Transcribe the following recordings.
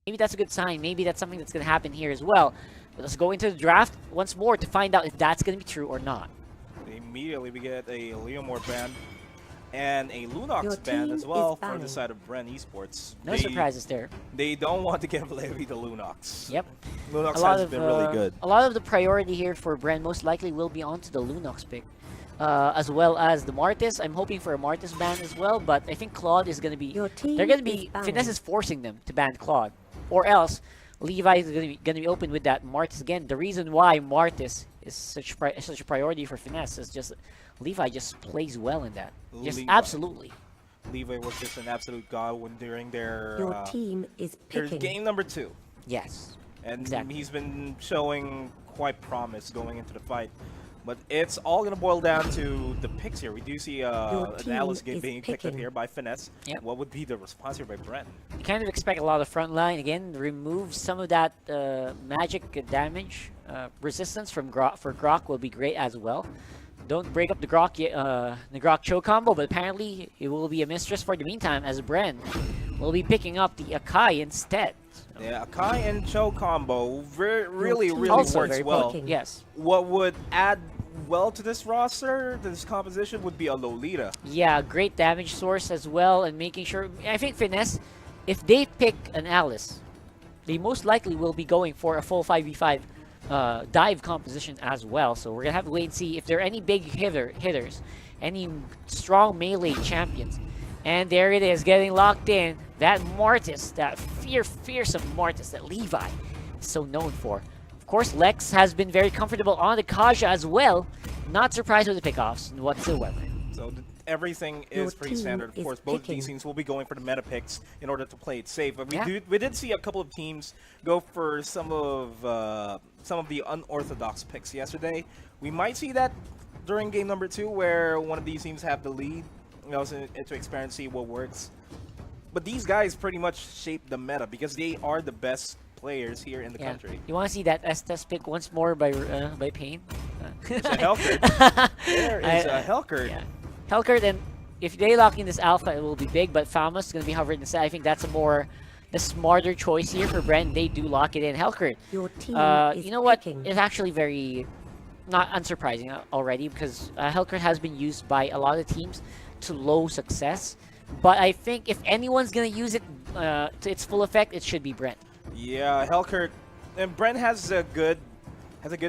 maybe that's a good sign. Maybe that's something that's going to happen here as well. But let's go into the draft once more to find out if that's going to be true or not. Immediately we get a Leomore ban and a Lunox ban as well for the side of Bren Esports. No surprises there. They don't want to give Levy the Lunox. Yep. Lunox has been really good. A lot of the priority here for Bren most likely will be onto the Lunox pick. As well as the Martis. I'm hoping for a Martis ban as well, but I think Claude is going to be... They're going to be... Finesse is forcing them to ban Claude. Or else, Levi is going to be open with that Martis again. The reason why Martis is such a priority for Finesse is just... Levi just plays well in that. Just absolutely. Levi was just an absolute god when during their... Your team is picking. Game number 2. Yes. And he's been showing quite promise going into the fight. But it's all going to boil down to the picks here. We do see an Alice game being picked up here by Finesse. Yep. What would be the response here by Bren? You kind of expect a lot of front line. Again, remove some of that magic damage resistance from Grok. For Grok will be great as well. Don't break up the Grok Cho combo, but apparently it will be a mistress for the meantime as Bren will be picking up the Akai instead. Yeah, Akai and Cho combo really also works well. Yes. What would add well to this roster, this composition, would be a Lolita. Yeah, great damage source as well, and making sure... I think Finesse, if they pick an Alice, they most likely will be going for a full 5v5 dive composition as well. So we're going to have to wait and see if there are any big hitters, any strong melee champions. And there it is, getting locked in. That Mortis, that fearsome Mortis that Levi is so known for. Of course, Lex has been very comfortable on the Kaja as well. Not surprised with the pickoffs whatsoever. So everything is pretty standard. Of course, both of these teams will be going for the meta picks in order to play it safe. But we did see a couple of teams go for some of the unorthodox picks yesterday. We might see that during game number 2, where one of these teams have the lead. You know, to experiment, see what works. But these guys pretty much shape the meta because they are the best players here in the country. You want to see that Estes pick once more by Pain? It's a Helkert. There is a Helkert. Yeah. Helkert, and if they lock in this alpha, it will be big, but Famas is going to be hovering inside. I think that's the smarter choice here for Bren. They do lock it in. Helkert, Your team is you know what? picking. It's actually very not unsurprising already because Helkert has been used by a lot of teams to low success. But I think if anyone's going to use it to its full effect, it should be Brent. Yeah, Helkert, and Brent has a good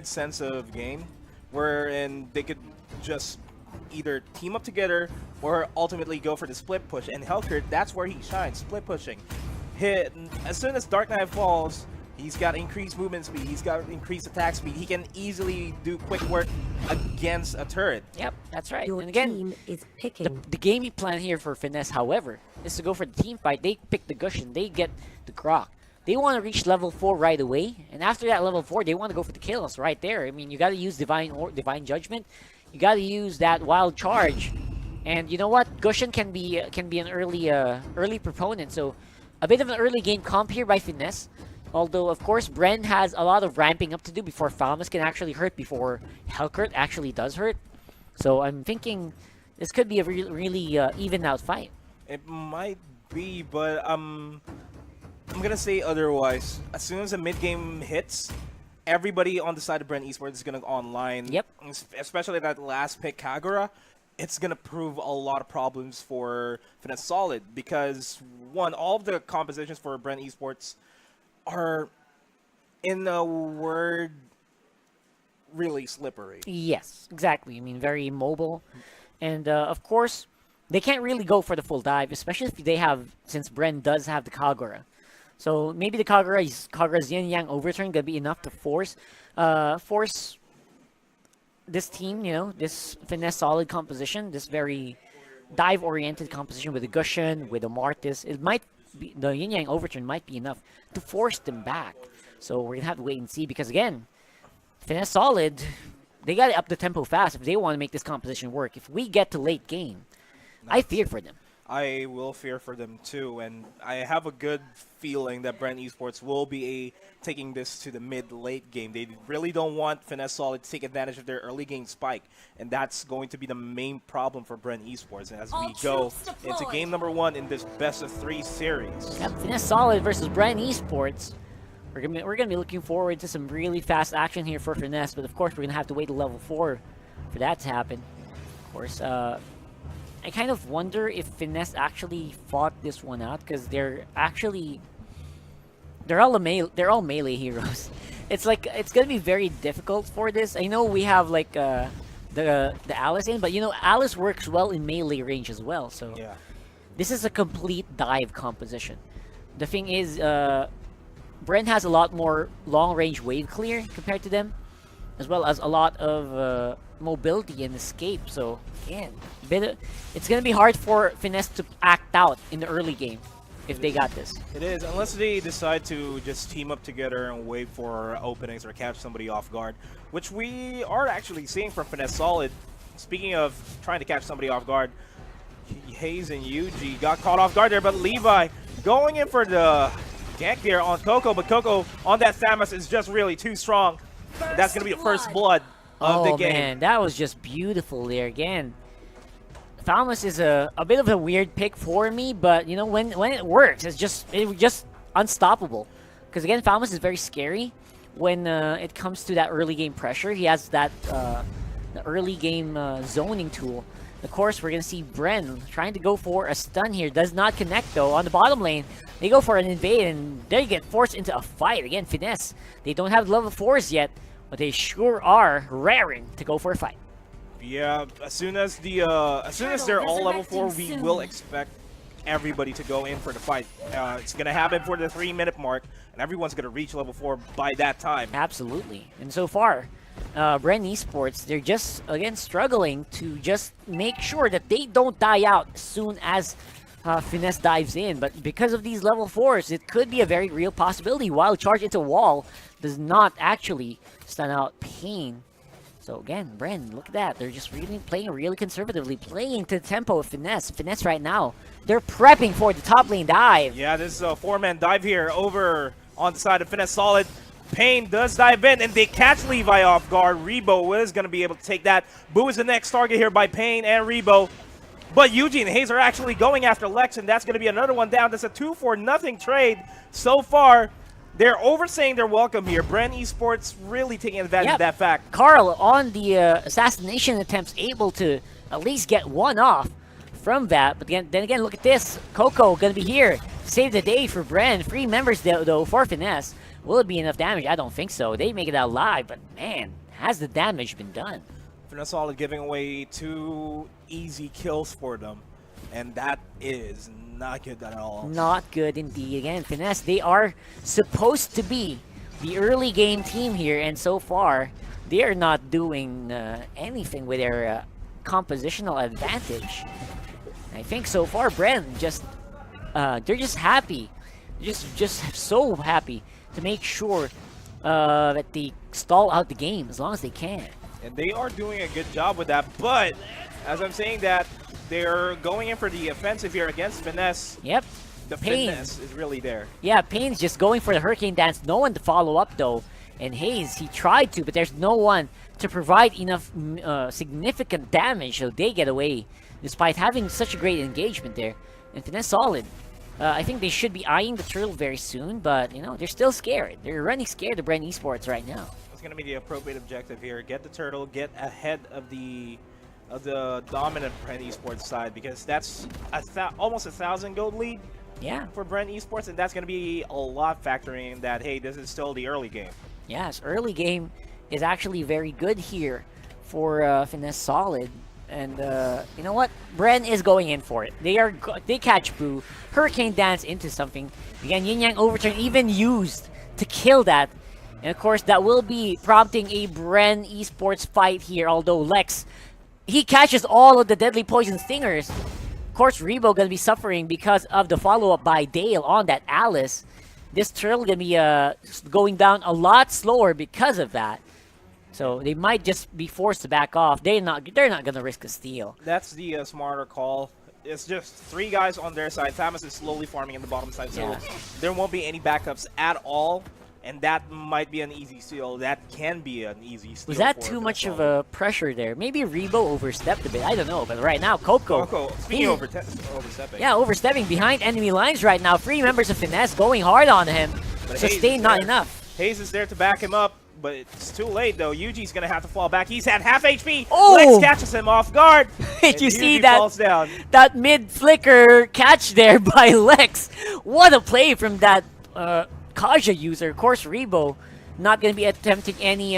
sense of game, wherein they could just either team up together or ultimately go for the split push. And Helkert, that's where he shines, split pushing. As soon as Dark Knight falls, he's got increased movement speed, he's got increased attack speed. He can easily do quick work against a turret. Yep, that's right. Your and again, team is picking. the gaming plan here for Finesse, however, is to go for the team fight. They pick the Gushin, they get the Grok. They want to reach level 4 right away, and after that level 4, they want to go for the kills right there. I mean, you got to use Divine Judgment. You got to use that Wild Charge. And you know what? Gushin can be an early proponent, so a bit of an early game comp here by Finesse. Although, of course, Bren has a lot of ramping up to do before Falmus can actually hurt, before Helkert actually does hurt. So I'm thinking this could be a really even out fight. It might be, but I'm going to say otherwise. As soon as the mid-game hits, everybody on the side of Bren Esports is going to go online. Yep. Especially that last pick, Kagura. It's going to prove a lot of problems for Finesse Solid because, one, all of the compositions for Bren Esports are, in a word, really slippery. Yes, exactly. I mean, very mobile. And, of course, they can't really go for the full dive, especially if they have, since Bren does have the Kagura. So maybe the Kagura's Yin-Yang overturn going to be enough to force this team, you know, this Finesse Solid composition, this very dive-oriented composition with the Gushin, with the Martis. It might be, the Yin-Yang overturn might be enough to force them back. So we're going to have to wait and see because, again, Finesse Solid, they got to up the tempo fast if they want to make this composition work. If we get to late game, I fear for them. I will fear for them too, and I have a good feeling that Bren Esports will be taking this to the mid-late game. They really don't want Finesse Solid to take advantage of their early game spike, and that's going to be the main problem for Bren Esports as we go into game number 1 in this best-of-3 series. Yep, Finesse Solid versus Bren Esports. We're gonna be looking forward to some really fast action here for Finesse, but of course we're gonna have to wait to level 4 for that to happen. Of course, I kind of wonder if Finesse actually fought this one out, because they're all melee heroes. It's like it's gonna be very difficult for this. I know we have like the Alice in, but you know Alice works well in melee range as well. So Yeah. this is a complete dive composition. The thing is, Bren has a lot more long range wave clear compared to them, as well as a lot of mobility and escape. So again, it's gonna be hard for Finesse to act out in the early game if they got this. It is, unless they decide to just team up together and wait for openings or catch somebody off guard, which we are actually seeing from Finesse Solid. Speaking of trying to catch somebody off guard, Hayes and Yuji got caught off guard there, but Levi going in for the gank there on Coco, but Coco on that Samus is just really too strong. That's going to be the first blood of the game. Oh man, that was just beautiful there again. Thamus is a bit of a weird pick for me, but you know when it works, it's just unstoppable. Because again, Thamus is very scary when it comes to that early game pressure. He has that the early game zoning tool. Of course, we're gonna see Bren trying to go for a stun here. Does not connect though on the bottom lane. They go for an invade and they get forced into a fight again. Finesse. They don't have level 4s yet, but they sure are raring to go for a fight. Yeah, as soon as they're all level 4, we will expect everybody to go in for the fight. It's gonna happen for the 3-minute mark, and everyone's gonna reach level 4 by that time. Absolutely. And so far, Bren Esports, they're just again struggling to just make sure that they don't die out as soon as Finesse dives in. But because of these level 4s, it could be a very real possibility. While charge into wall does not actually stun out Pain. So again, Bren, look at that. They're just really playing really conservatively, playing to the tempo of Finesse. Finesse right now, they're prepping for the top lane dive. Yeah, this is a 4-man dive here over on the side of Finesse Solid. Pain does dive in, and they catch Levi off guard. Rebo is going to be able to take that. Boo is the next target here by Pain and Rebo. But Yuji and Hayes are actually going after Lex, and that's going to be another one down. That's a 2-for-0 trade so far. They're overstaying their welcome here. Bren Esports really taking advantage of that fact. Carl on the assassination attempts able to at least get one off from that. But then again, look at this. Coco going to be here to save the day for Bren. 3 members though for Finesse. Will it be enough damage? I don't think so. They make it out alive, but man, has the damage been done? Finesse Solid giving away 2 easy kills for them, and that is not good at all. Not good indeed. Again, Finesse, they are supposed to be the early game team here, and so far, they are not doing anything with their compositional advantage. I think so far, Bren, they're just happy. Just so happy to make sure that they stall out the game as long as they can. And they are doing a good job with that, but as I'm saying that, they're going in for the offensive here against Finesse. Yep. The Pain. Finesse is really there. Yeah, Pain's just going for the Hurricane Dance. No one to follow up, though. And Hayes, he tried to, but there's no one to provide enough significant damage, so they get away, despite having such a great engagement there. And Finesse Solid. I think they should be eyeing the turtle very soon, but, you know, they're still scared. They're running scared of Bren Esports right now. It's going to be the appropriate objective here. Get the turtle, get ahead of the dominant Bren Esports side, because that's almost 1,000 gold lead for Bren Esports, and that's going to be a lot factoring in that, hey, this is still the early game. Yes, early game is actually very good here for Finesse Solid. And you know what? Bren is going in for it. They catch Boo, Hurricane Dance into something. Again, Yin Yang Overturn even used to kill that. And of course, that will be prompting a Bren Esports fight here, although Lex, he catches all of the deadly poison stingers. Of course, Rebo gonna be suffering because of the follow-up by Dale on that Alice. This turtle gonna be going down a lot slower because of that. So they might just be forced to back off. They're not gonna risk a steal. That's the smarter call. it's just 3 guys on their side. Thamus is slowly farming in the bottom side, so there won't be any backups at all. And that might be an easy steal. That can be an easy steal. Was that too much of a pressure there? Maybe Rebo overstepped a bit. I don't know. But right now, Coco. Speaking of overstepping. Yeah, overstepping behind enemy lines right now. 3 members of Finesse going hard on him. Sustain not enough. Hayes is there to back him up, but it's too late though. Yuji's going to have to fall back. He's at half HP. Oh! Lex catches him off guard. Did you see falls down. that mid-flicker catch there by Lex? What a play from that Kaja user. Of course, Rebo not going to be attempting any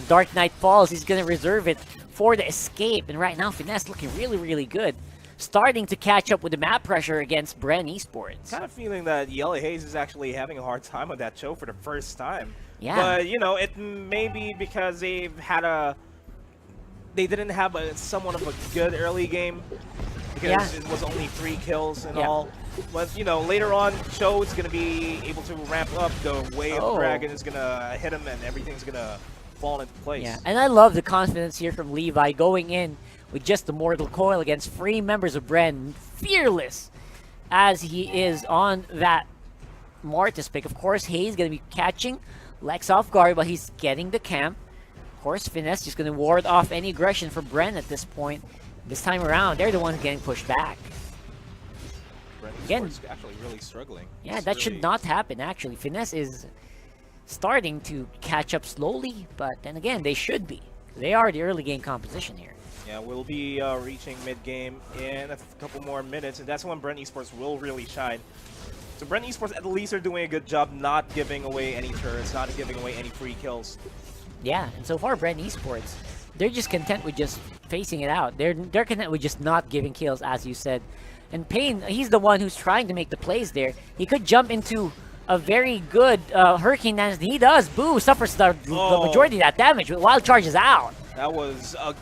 Dark Knight Falls. He's going to reserve it for the escape. And right now, Finesse looking really, really good. Starting to catch up with the map pressure against Bren Esports. Kind of feeling that Yellow Hayes is actually having a hard time with that choke for the first time. Yeah. But, you know, it may be because they didn't have somewhat of a good early game. Because it was only 3 kills and all. But, you know, later on, Cho is going to be able to ramp up. The Way of Dragon is going to hit him and everything's going to fall into place. Yeah, and I love the confidence here from Levi going in with just the Mortal Coil against 3 members of Bren. Fearless as he is on that Mortis pick. Of course, Hayes going to be catching Lex off guard while he's getting the camp. Of course, Finesse just going to ward off any aggression from Bren at this point. This time around, they're the ones getting pushed back. Again, actually really struggling. Yeah, that should not happen, actually. Finesse is starting to catch up slowly, but then again, they should be. They are the early game composition here. Yeah, we'll be reaching mid-game in a couple more minutes, and that's when Bren Esports will really shine. So Bren Esports at least are doing a good job not giving away any turrets, not giving away any free kills. Yeah, and so far Bren Esports, they're just content with just facing it out. They're content with just not giving kills, as you said. And Payne, he's the one who's trying to make the plays there. He could jump into a very good Hurricane Dance. He does. Boo suffers the majority of that damage, but Wild Charge is out. That was a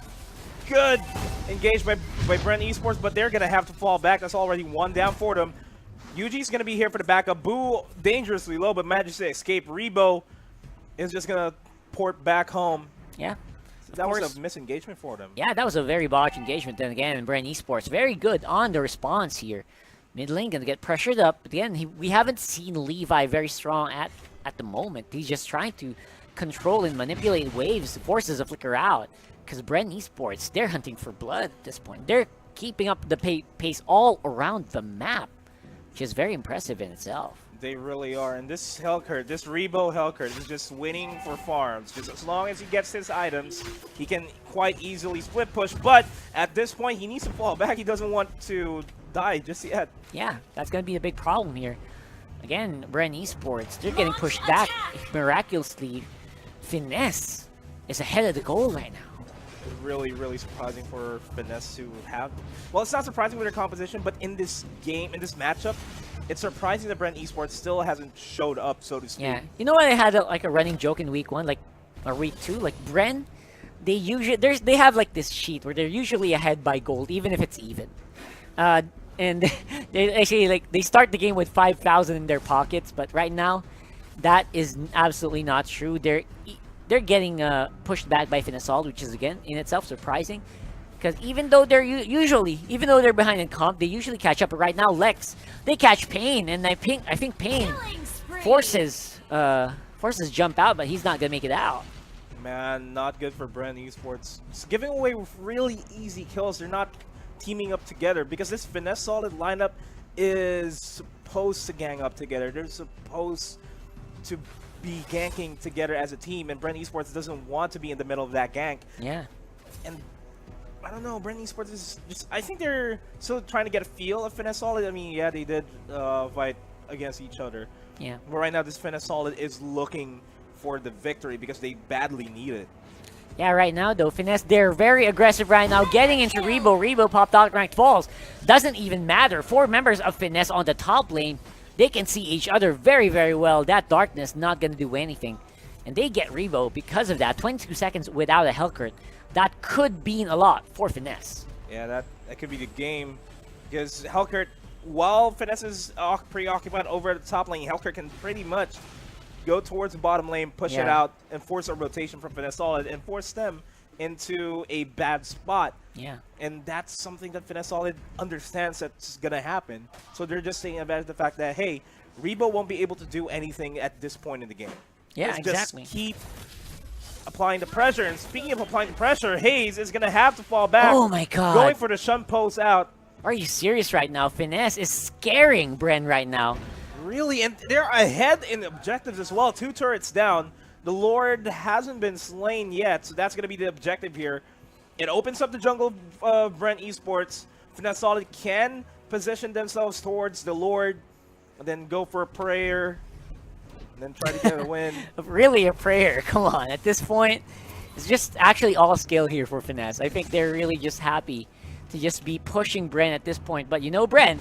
good engage by Bren Esports, but they're going to have to fall back. That's already 1 down for them. Yuji's going to be here for the backup. Boo dangerously low, but manages to escape. Rebo is just going to port back home. Yeah. That was a misengagement for them. Yeah, that was a very botched engagement then again, and Bren Esports very good on the response here. Mid lane gonna get pressured up, but again, we haven't seen Levi very strong at the moment. He's just trying to control and manipulate waves, forces a flicker out. Because Bren Esports, they're hunting for blood at this point. They're keeping up the pace all around the map, which is very impressive in itself. They really are, and this Hellcurt, this Rebo Hellcurt is just winning for farms. Just as long as he gets his items, he can quite easily split push, but at this point, he needs to fall back. He doesn't want to die just yet. Yeah, that's going to be a big problem here. Again, Bren Esports, they're getting pushed back miraculously. Finesse is ahead of the goal right now. Really, really surprising for Finesse to have. Well, it's not surprising with their composition, but in this game, in this matchup, it's surprising that Bren Esports still hasn't showed up, so to speak. Yeah, you know what? I had a running joke in week 1, or week 2, like Bren. They usually they have like this sheet where they're usually ahead by gold, even if it's even. And they actually they start the game with 5,000 in their pockets, but right now, that is absolutely not true. They're getting pushed back by Finesse, which is again in itself surprising. Because even though they're behind in comp, they usually catch up. But right now, Lex, they catch Payne, and I think Payne forces jump out, but he's not gonna make it out. Man, not good for Bren Esports. It's giving away really easy kills. They're not teaming up together because this Finesse Solid lineup is supposed to gang up together. They're supposed to be ganking together as a team, and Bren Esports doesn't want to be in the middle of that gank. Yeah. And I don't know, Bren Esports is just, I think they're still trying to get a feel of Finesse Solid. I mean, yeah, they did fight against each other. Yeah. But right now, this Finesse Solid is looking for the victory because they badly need it. Yeah, right now, though, Finesse, they're very aggressive right now, getting into Rebo. Rebo popped out ranked falls. Doesn't even matter. 4 members of Finesse on the top lane. They can see each other very, very well. That darkness not going to do anything. And they get Rebo because of that. 22 seconds without a Hellcurt. That could mean a lot for Finesse. Yeah, that could be the game. Because Hellcurt, while Finesse is preoccupied over at the top lane, Hellcurt can pretty much go towards the bottom lane, push it out, and force a rotation from Finesse Solid, and force them into a bad spot. Yeah. And that's something that Finesse Solid understands that's going to happen. So they're just taking advantage of the fact that, hey, Rebo won't be able to do anything at this point in the game. Yeah, Let's exactly. Just keep applying the pressure. And speaking of applying the pressure, Hayes is going to have to fall back. Oh my god. Going for the shunt post out. Are you serious right now? Finesse is scaring Bren right now. Really, and they're ahead in objectives as well. 2 turrets down. The Lord hasn't been slain yet, so that's going to be the objective here. It opens up the jungle of Bren Esports. Finesse Solid can position themselves towards the Lord, and then go for a prayer, and then try to get a win. Really a prayer, come on. At this point, it's just actually all skill here for Finesse. I think they're really just happy to just be pushing Bren at this point. But you know, Bren,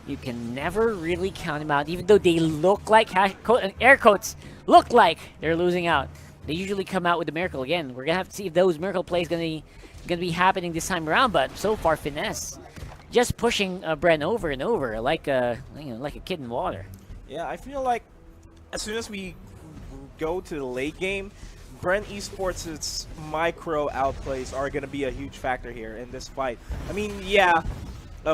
you can never really count him out, even though they look like, air quotes, look like they're losing out. They usually come out with a miracle. Again, we're going to have to see if those miracle plays going to be happening this time around. But so far, Finesse just pushing Bren over and over like a, like a kid in water. Yeah, I feel like as soon as we go to the late game, Bren Esports' micro outplays are going to be a huge factor here in this fight. I mean, yeah,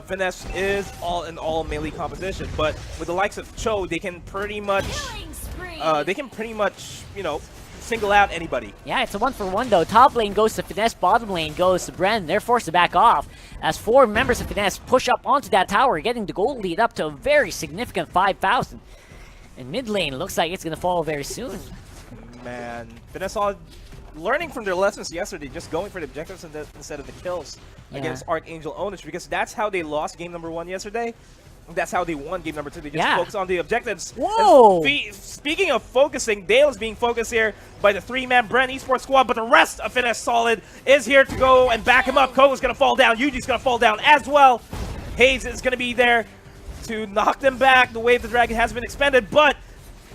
Finesse is all in all melee competition, but with the likes of Cho, they can pretty much, you know, single out anybody. Yeah, it's a 1-for-1 though. Top lane goes to Finesse, bottom lane goes to Bren. They're forced to back off as 4 members of Finesse push up onto that tower, getting the gold lead up to a very significant 5,000. And mid lane looks like it's going to fall very soon. Man, Finesse Solid learning from their lessons yesterday, just going for the objectives instead of the kills against Archangel Onish, because that's how they lost game number 1 yesterday. That's how they won game number 2. They just focus on the objectives. Whoa! Speaking of focusing, Dale is being focused here by the 3-man Bren Esports squad, but the rest of Finesse Solid is here to go and back him up. Ko is going to fall down. Yuji's going to fall down as well. Hayes is going to be there to knock them back. The Wave of the Dragon has been expended, but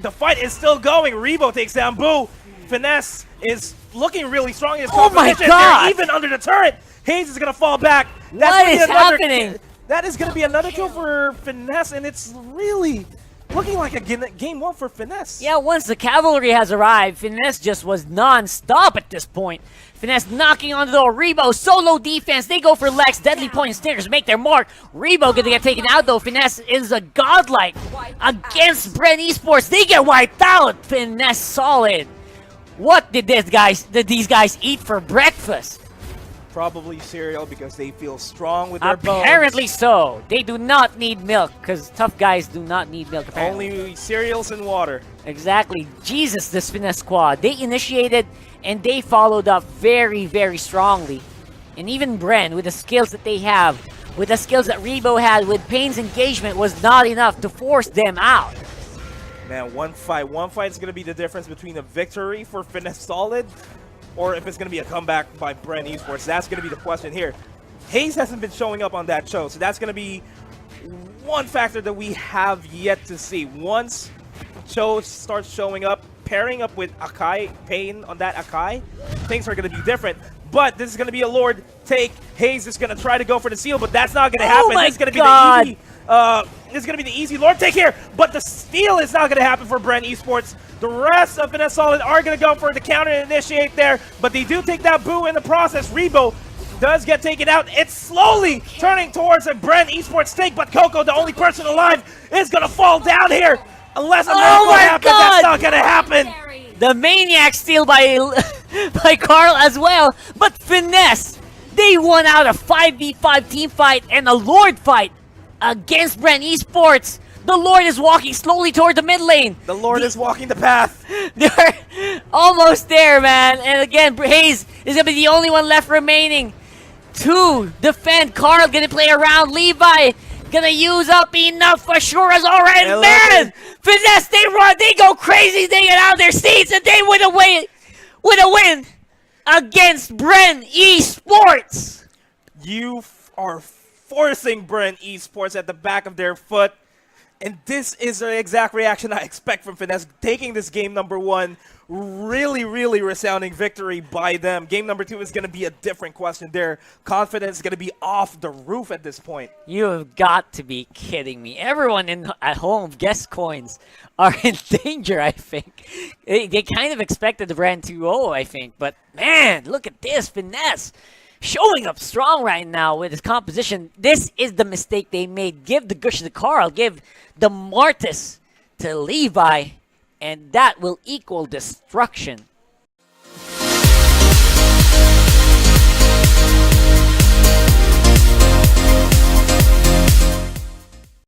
the fight is still going. Rebo takes down Boo. Finesse is looking really strong in his competition. God! They're even under the turret. Hayes is going to fall back. What is happening? That is going to be another kill for Finesse, and it's really looking like a game 1 for Finesse. Yeah, once the cavalry has arrived, Finesse just was non-stop at this point. Finesse knocking on the door. Rebo, solo defense. They go for Lex. Deadly Point and Stickers make their mark. Rebo gonna get taken out though. Finesse is a godlike against Bren Esports. They get wiped out. Finesse Solid. What did these guys eat for breakfast? Probably cereal, because they feel strong with their bones. Apparently so. They do not need milk, because tough guys do not need milk, apparently. Only cereals and water. Exactly. Jesus, this Finesse squad. They initiated and they followed up very, very strongly. And even Bren, with the skills that they have, with the skills that Rebo had, with Pain's engagement, was not enough to force them out. Man, one fight is going to be the difference between a victory for Finesse Solid or if it's going to be a comeback by Bren Esports. That's going to be the question here. Hayes hasn't been showing up on that show, so that's going to be one factor that we have yet to see. Once Cho starts showing up, pairing up with Akai, Pain on that Akai, things are going to be different. But this is going to be a Lord take. Hayes is going to try to go for the seal, but that's not going to happen. Oh, this is going to be the easy. This is going to be the easy Lord take here, but the steal is not going to happen for Bren Esports. The rest of Finesse Solid are going to go for the counter and initiate there, but they do take that Boo in the process. Rebo does get taken out. It's slowly turning towards a Bren Esports take, but Coco, the only person alive, is going to fall down here. Unless a miracle happens, that's not going to happen. The Maniac steal by Carl as well, but Finesse, they won out a 5v5 team fight and a Lord fight against Bren Esports. The Lord is walking slowly toward the mid lane. The Lord is walking the path. They're almost there, man. And again, Hayes is going to be the only one left remaining to defend. Carl going to play around. Levi going to use up enough for Shura's already. Man, Finesse, they run. They go crazy. They get out of their seats and they win a win against Bren Esports. You are forcing Bren Esports at the back of their foot. And this is the exact reaction I expect from Finesse, taking this game number 1. Really, really resounding victory by them. Game number 2 is going to be a different question. Their confidence is going to be off the roof at this point. You have got to be kidding me. Everyone at home, guest coins, are in danger, I think. They kind of expected the Bren 2-0, I think. But, man, look at this. Finesse showing up strong right now with his composition. This is the mistake they made. Give the Gush to Carl. Give the Mortis to Levi. And that will equal destruction.